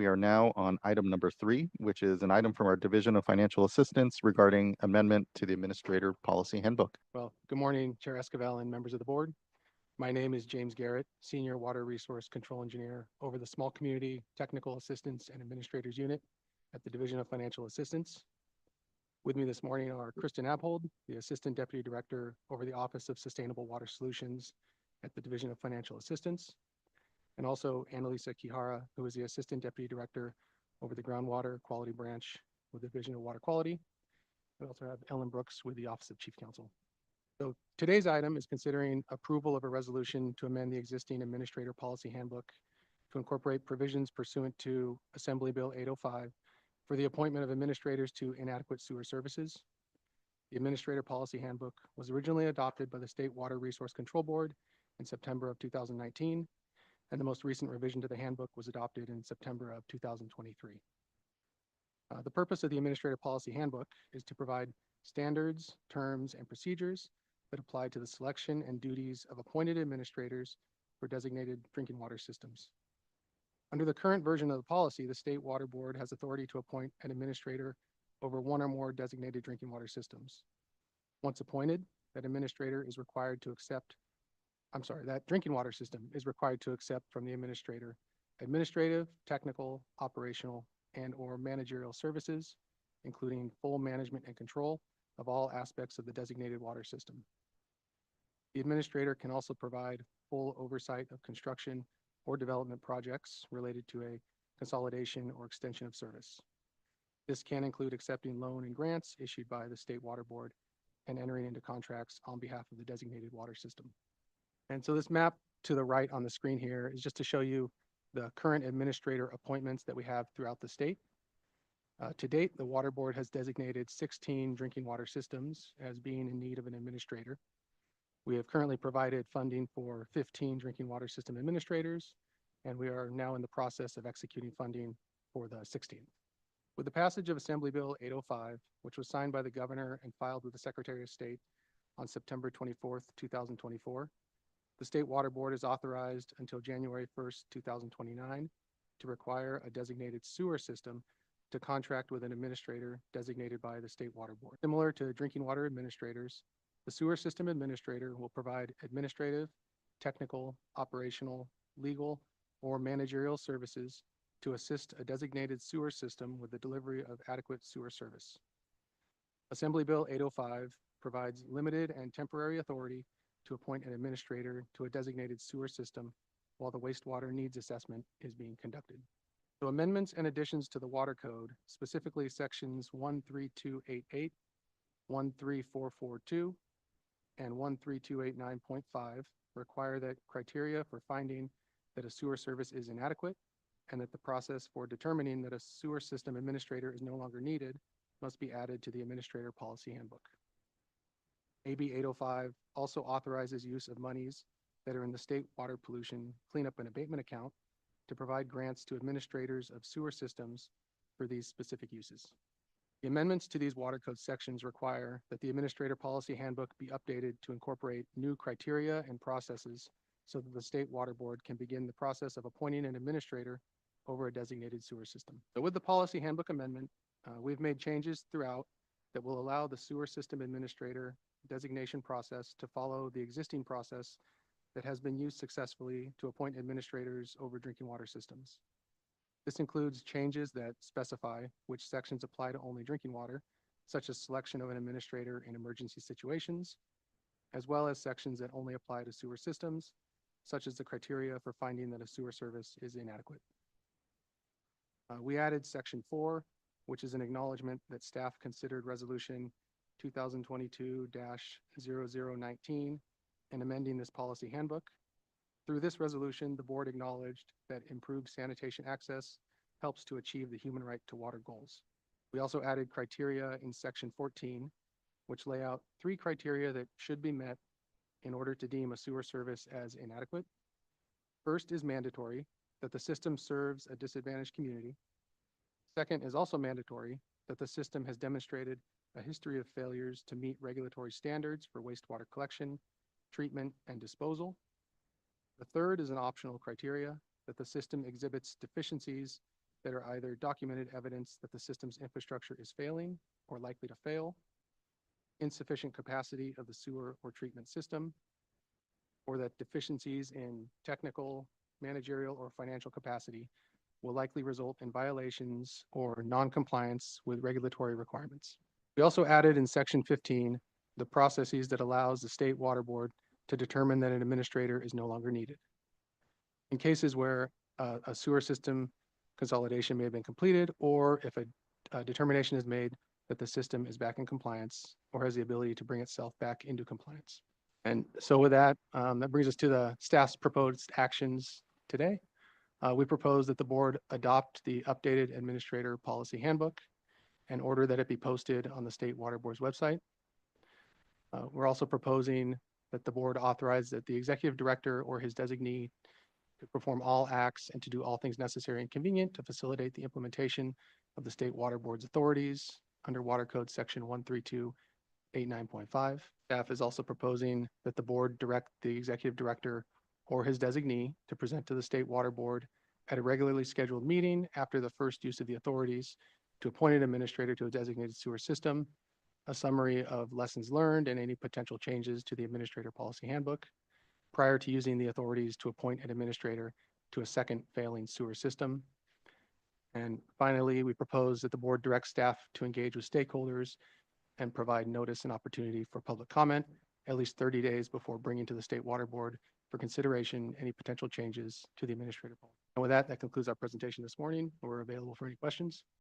We are now on item number 3, which is an item from our Division of Financial Assistance regarding amendment to the Administrator Policy Handbook. Well, good morning, Chair Esquivel and members of the board. My name is James Garrett, Senior Water Resource Control Engineer over the Small Community Technical Assistance and Administrators Unit at the Division of Financial Assistance. With me this morning are Kristen Abhold, the Assistant Deputy Director over the Office of Sustainable Water Solutions at the Division of Financial Assistance, and also Annalisa Kihara, who is the Assistant Deputy Director over the Groundwater Quality Branch with the Division of Water Quality. We also have Ellen Brooks with the Office of Chief Counsel. So today's item is considering approval of a resolution to amend the existing Administrator Policy Handbook to incorporate provisions pursuant to Assembly Bill 805 for the appointment of administrators to inadequate sewer services. The Administrator Policy Handbook was originally adopted by the State Water Resource Control Board in September of 2019, and the most recent revision to the handbook was adopted in September of 2023. The purpose of the Administrator Policy Handbook is to provide standards, terms, and procedures that apply to the selection and duties of appointed administrators for designated drinking water systems. Under the current version of the policy, the State Water Board has authority to appoint an administrator over one or more designated drinking water systems. Once appointed, that administrator is required to accept, that drinking water system is required to accept from the administrator administrative, technical, operational, and/or managerial services, including full management and control of all aspects of the designated water system. The administrator can also provide full oversight of construction or development projects related to a consolidation or extension of service. This can include accepting loan and grants issued by the State Water Board and entering into contracts on behalf of the designated water system. And so this map to the right on the screen here is just to show you the current administrator appointments that we have throughout the state. To date, the Water Board has designated 16 drinking water systems as being in need of an administrator. We have currently provided funding for 15 drinking water system administrators, and we are now in the process of executing funding for the 16th. With the passage of Assembly Bill 805, which was signed by the Governor and filed with the Secretary of State on September 24th, 2024, the State Water Board is authorized until January 1st, 2029 to require a designated sewer system to contract with an administrator designated by the State Water Board. Similar to drinking water administrators, the sewer system administrator will provide administrative, technical, operational, legal, or managerial services to assist a designated sewer system with the delivery of adequate sewer service. Assembly Bill 805 provides limited and temporary authority to appoint an administrator to a designated sewer system while the wastewater needs assessment is being conducted. So amendments and additions to the Water Code, specifically sections 13288, 13442, and 13289.5, require that criteria for finding that a sewer service is inadequate and that the process for determining that a sewer system administrator is no longer needed must be added to the Administrator Policy Handbook. AB 805 also authorizes use of monies that are in the State Water Pollution Cleanup and Abatement Account to provide grants to administrators of sewer systems for these specific uses. The amendments to these Water Code sections require that the Administrator Policy Handbook be updated to incorporate new criteria and processes so that the State Water Board can begin the process of appointing an administrator over a designated sewer system. So with the Policy Handbook amendment, we've made changes throughout that will allow the sewer system administrator designation process to follow the existing process that has been used successfully to appoint administrators over drinking water systems. This includes changes that specify which sections apply to only drinking water, such as selection of an administrator in emergency situations, as well as sections that only apply to sewer systems, such as the criteria for finding that a sewer service is inadequate. We added section 4, which is an acknowledgement that staff considered resolution 2022-0019 and amending this policy handbook. Through this resolution, the board acknowledged that improved sanitation access helps to achieve the human right to water goals. We also added criteria in section 14, which lay out 3 criteria that should be met in order to deem a sewer service as inadequate. First is mandatory, that the system serves a disadvantaged community. Second is also mandatory, that the system has demonstrated a history of failures to meet regulatory standards for wastewater collection, treatment, and disposal. The third is an optional criteria, that the system exhibits deficiencies that are either documented evidence that the system's infrastructure is failing or likely to fail, insufficient capacity of the sewer or treatment system, or that deficiencies in technical, managerial, or financial capacity will likely result in violations or non-compliance with regulatory requirements. We also added in section 15 the processes that allows the state water board to determine that an administrator is no longer needed. In cases where a sewer system consolidation may have been completed, or if a determination is made that the system is back in compliance or has the ability to bring itself back into compliance. And so with that, that brings us to the staff's proposed actions today. We propose that the board adopt the updated administrator policy handbook and order that it be posted on the state water board's website. We're also proposing that the board authorize that the executive director or his designee to perform all acts and to do all things necessary and convenient to facilitate the implementation of the state water board's authorities under Water Code section 13289.5. Staff is also proposing that the board direct the executive director or his designee to present to the state water board at a regularly scheduled meeting after the first use of the authorities to appoint an administrator to a designated sewer system, a summary of lessons learned and any potential changes to the administrator policy handbook prior to using the authorities to appoint an administrator to a second failing sewer system. And finally, we propose that the board direct staff to engage with stakeholders and provide notice and opportunity for public comment at least 30 days before bringing to the state water board for consideration any potential changes to the administrative policy. And with that, that concludes our presentation this morning. We're available for any questions.